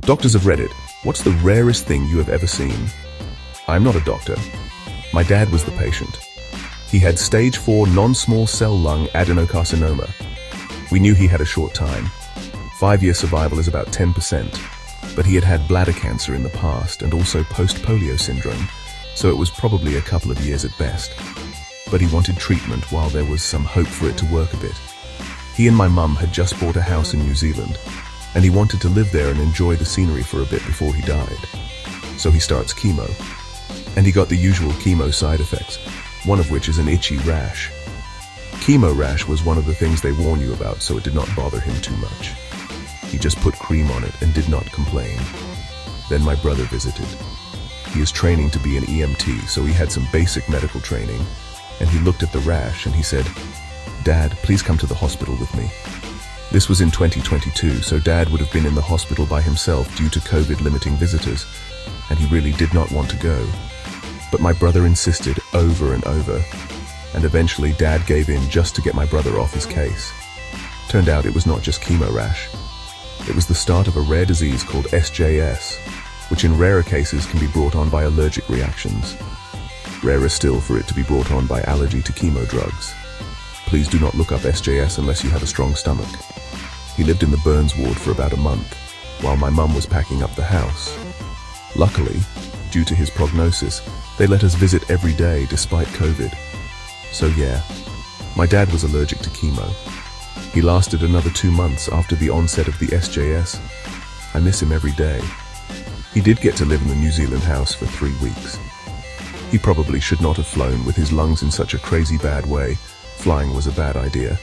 Doctors have read it. What's the rarest thing you have ever seen? I'm not a doctor. My dad was the patient. He had stage 4 non-small cell lung adenocarcinoma. We knew he had a short time. 5-year survival is about 10%, but he had had bladder cancer in the past and also post-polio syndrome, so it was probably a couple of years at best. But he wanted treatment while there was some hope for it to work a bit. He and my mum had just bought a house in New Zealand, and he wanted to live there and enjoy the scenery for a bit before he died. So he starts chemo, and he got the usual chemo side effects, one of which is an itchy rash. Chemo rash was one of the things they warn you about, so it did not bother him too much. He just put cream on it and did not complain. Then my brother visited. He is training to be an EMT, so he had some basic medical training, and he looked at the rash and he said, "Dad, please come to the hospital with me." This was in 2022, so Dad would have been in the hospital by himself due to COVID limiting visitors, and he really did not want to go. But my brother insisted over and over, and eventually Dad gave in just to get my brother off his case. Turned out it was not just chemo rash. It was the start of a rare disease called SJS, which in rarer cases can be brought on by allergic reactions. Rarer still for it to be brought on by allergy to chemo drugs. Please do not look up SJS unless you have a strong stomach. He lived in the Burns ward for about a month, while my mum was packing up the house. Luckily, due to his prognosis, they let us visit every day despite COVID. So yeah, my dad was allergic to chemo. He lasted another 2 months after the onset of the SJS. I miss him every day. He did get to live in the New Zealand house for 3 weeks. He probably should not have flown with his lungs in such a crazy bad way. Flying was a bad idea.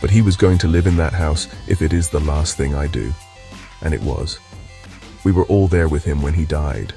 But he was going to live in that house if it is the last thing I do. And it was. We were all there with him when he died.